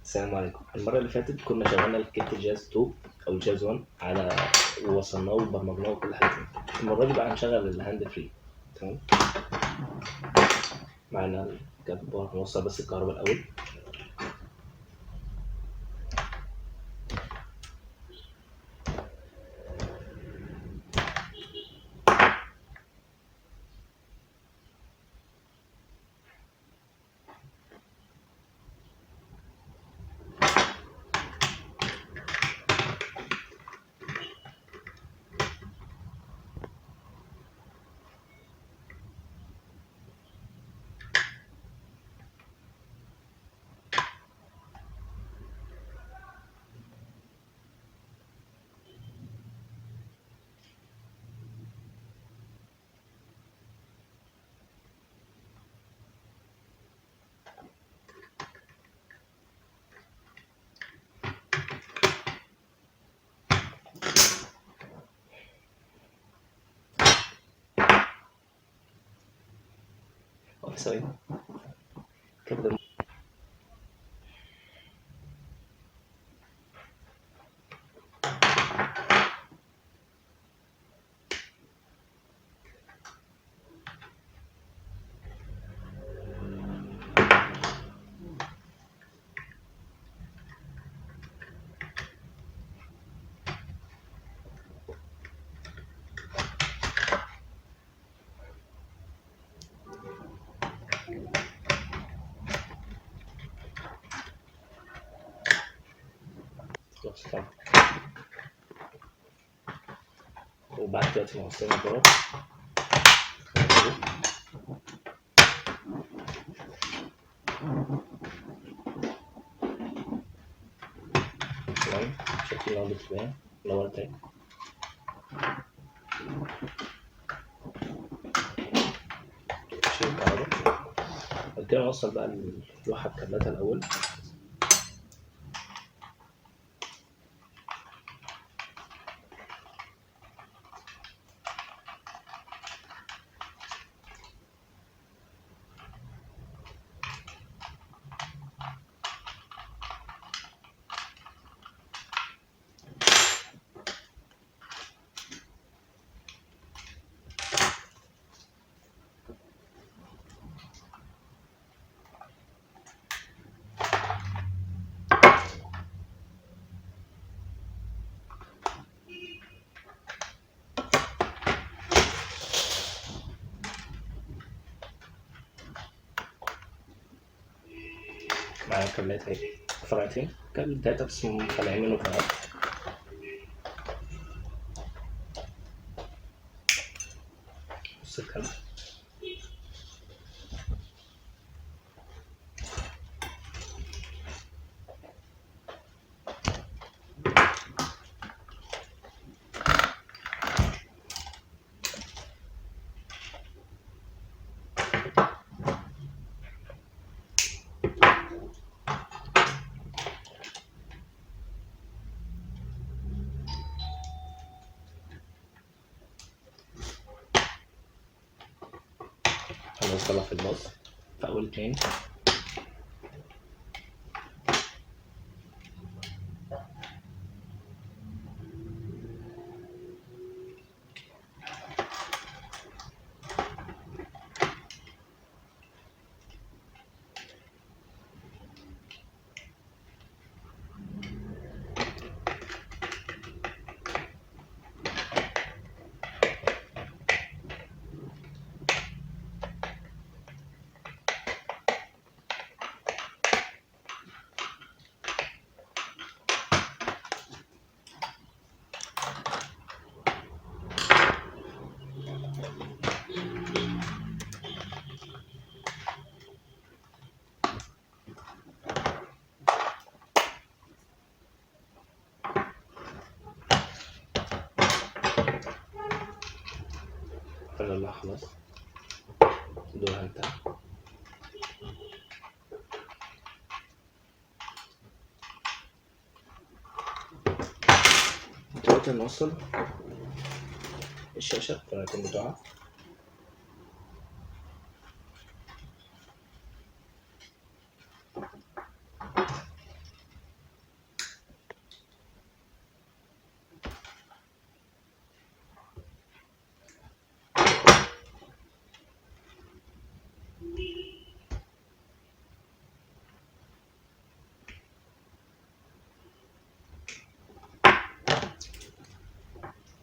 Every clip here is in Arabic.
السلام عليكم. المرة اللي فاتت كنا شغلنا الكيت الجاز 2 أو الجاز 1 على ووصلناه وبرمجناه وكل حاجة فيه. المرة دي بقى هنشغل الهاند فري. تمام. معانا الجبار، هنوصل بس الكهرباء الأول. ثواني كده. خلاص تمام. وبعد دلوقتي موصلين الجراب. تمام. شكل نقطة تبان نور تاني. شيل الكهرباء. بعد كده نوصل بقى اللوحة بكابلاتها الأول. معايا كابلات اهي، فرعتين، كابل تلاتة بس طالعين منه فرعات. بص الكابل. هنوصلها في الباص في أول اتنين. يلا خلاص دورها انتهى. دلوقتي هنوصل الشاشة القناتين بتوعها.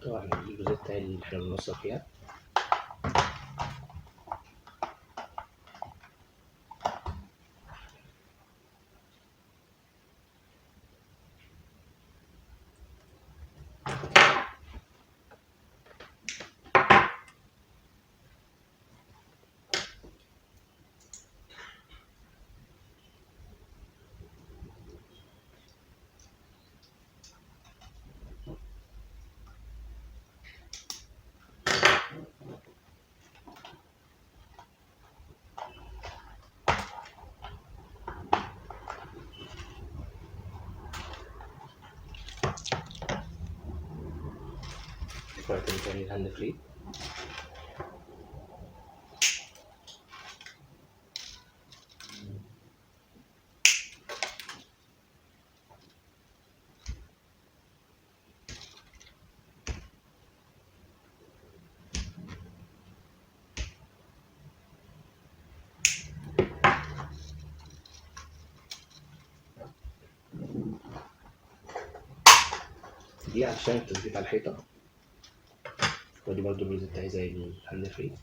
طبعا الجزء بتاعي اللي احنا بنوصل فيها. وقت تاني الهاند فري. دي عشان التثبيت على الحيطة، ودي برضو الجزء بتاعي زي الهاند فري.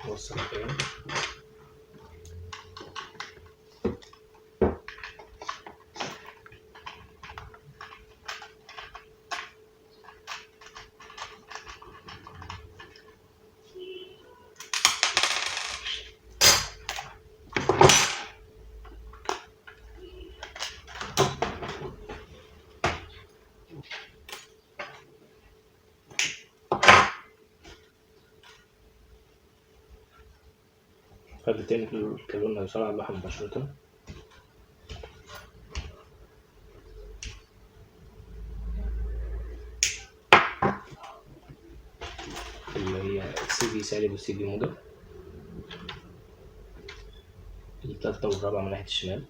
نوصل الفريم. فالتاني الكالون هيوصل على اللوحة مباشرة. اللي هي سي في سالب والسي في موجب، التالتة والرابعة من ناحية الشمال.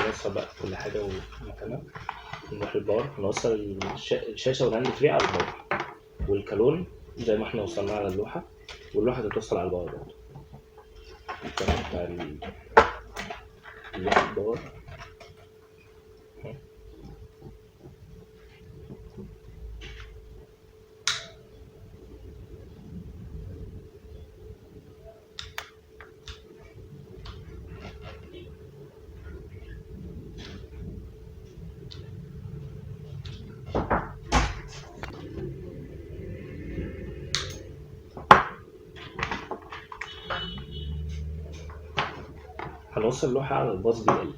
نوصل بقى كل حاجة ومكانها. نروح للباور، نوصل الشاشة والهاند فري على الباور، والكالون زي ما احنا وصلنا على اللوحة، واللوحة تتوصل على الباور برضه. الكلام بتاع اللوحة الباور. هنوصل اللوحة على الباص بي ال.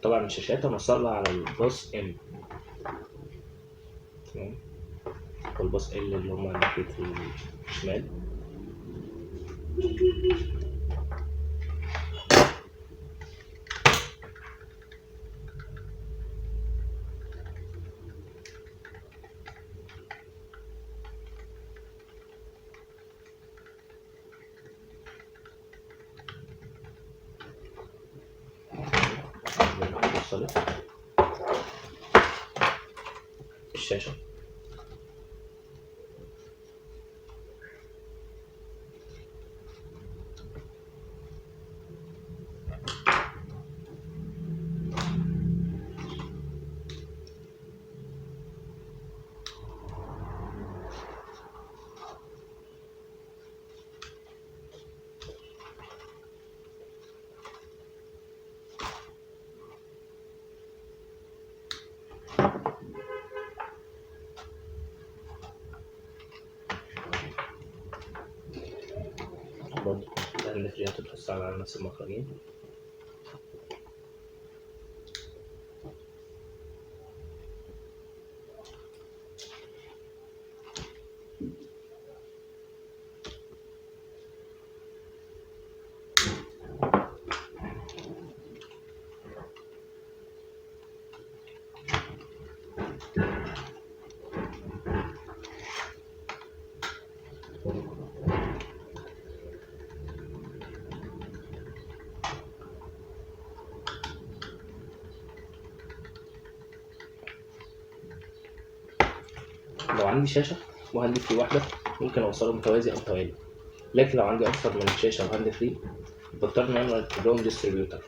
طبعا الشاشات هنوصلها على الباص ام. تمام. والباص ال اللي هما ناحية الشمال. وصلت الشاشة. برضه لأن الفيديوهات بتوصل على نفس المخرجين. لو عندي شاشة وهاند فري واحدة ممكن أوصلهم متوازي أو توالي، لكن لو عندي أكثر من شاشة وهاند فري بضطر إن أنا أركب لهم ديستريبيوتر،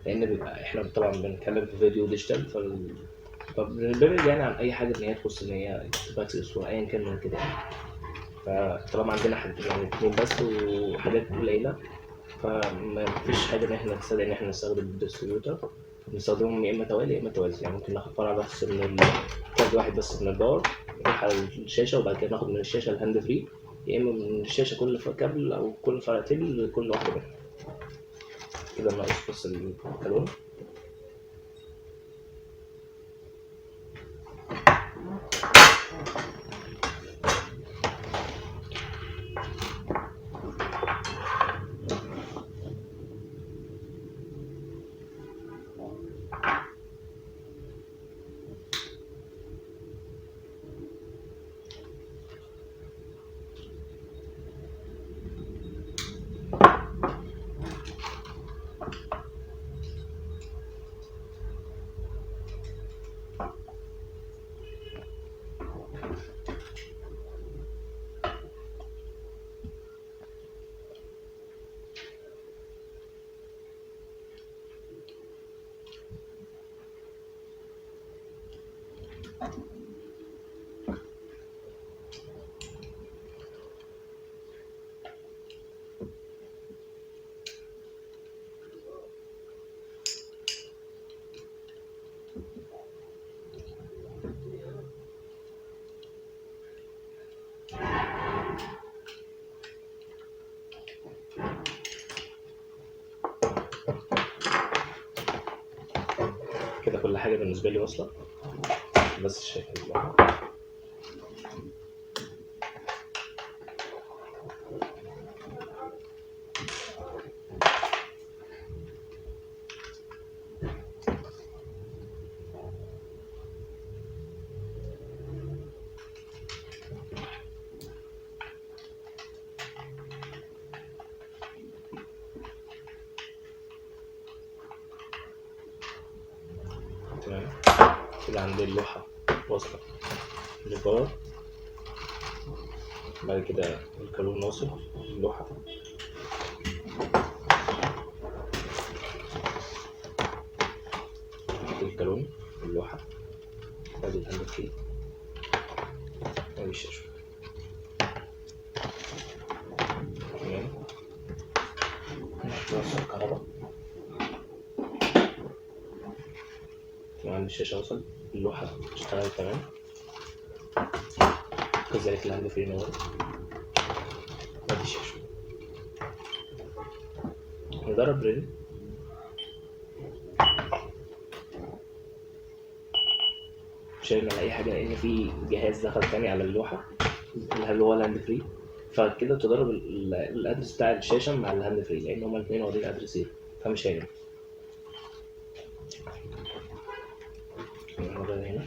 لأن بيبقى إحنا طبعا بنتكلم في فيديو ديجيتال فبنبعد يعني عن أي حاجة إن هي تخص إن هي تبقى الصورة أيا كان من كده يعني. فطالما عندنا حاجة يعني 2 بس وحاجات قليلة فمفيش حاجة إن إحنا نستدعي إن إحنا نستخدم الديستريبيوتر، بنستخدمهم يا إما توالي يا إما توازي. يعني ممكن ناخد فرع بس من كارد واحد بس من الباور نروح على الشاشة وبعد كده ناخد من الشاشة الهاند فري، يا إما من الشاشة كل كابل أو كل فرعتين لكل واحدة منهم. كده ناقص بس الكالون. كده كل حاجة بالنسبة لي واصلة، بس الشكل بقى. تمام كده عندي اللوحة واصلة للباور، بعد كده الكالون واصل اللوحة، الكالون اللوحة، بعد الهاند فري، بعد الشاشة. تمام نوصل الكهرباء. تمام الشاشة وصل، اللوحة اشتغلت تمام، كذلك الهاند فري نور، بعد الشاشة. نجرب رن. مش هيعمل أي حاجة لأن في جهاز دخل تاني على اللوحة اللي هو الهاند فري، فكده تضرب الادرس بتاع الشاشه مع الهاند فري، لان هما الاثنين واخدين ادرس 0، فمش هينفع. نغير هنا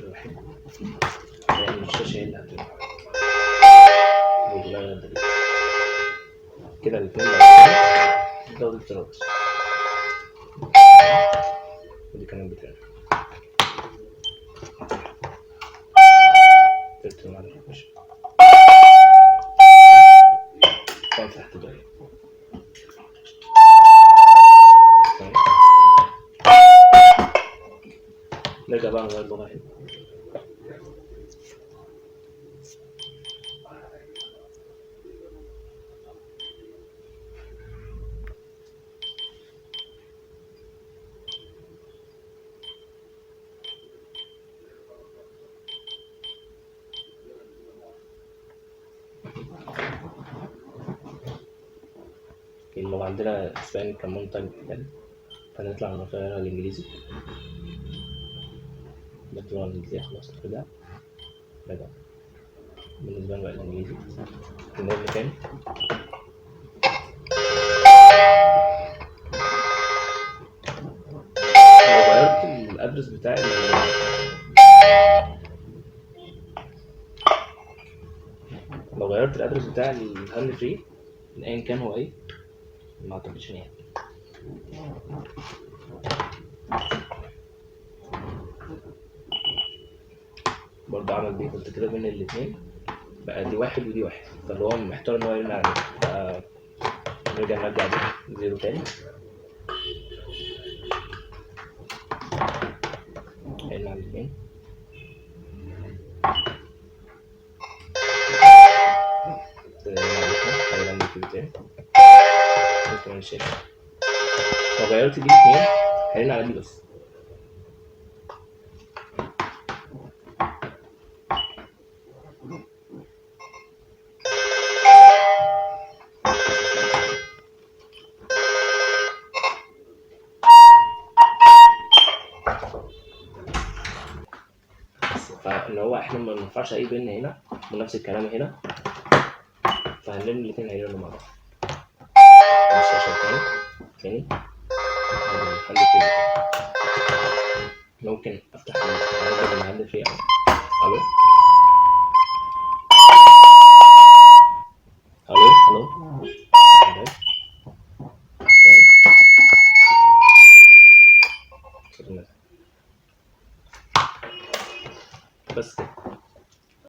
واحد، لان الشاشه هي اللي هتبقى كده الاثنين ده الافتراض، ودي كمان بتاعي تكتب معايا ماشي. تحت ده نرجع بقى نغير اللغة هنا. اللغة عندنا اسباني كان منتج يعني، فنطلع نغيرها الانجليزي. ده اللغة الانجليزية خلاص كده رجع بالنسبة لنا بقى الانجليزي. نقول تاني لو غيرت الادرس بتاع الهاند فري ايا كان هو ايه، ما اعتقدش يعني. برضه عمل دي كنت كده بين الاثنين بقى، دي واحد ودي واحد، فاللي هو محتار ان هو يرمي عليه. نرجع نرجع دي زيرو تاني، هيرمي على الاثنين. هيرمي كده تاني كمان الشاشة. لو غيرت دي اثنين هيرمي على دي بس. فان هو احنا ما ينفعش اي بين هنا ونفس الكلام هنا، فهنلم الاثنين هيرنوا مع بعض. الشاشة تاني نخلي كده. ممكن افتح الهاند فري. الو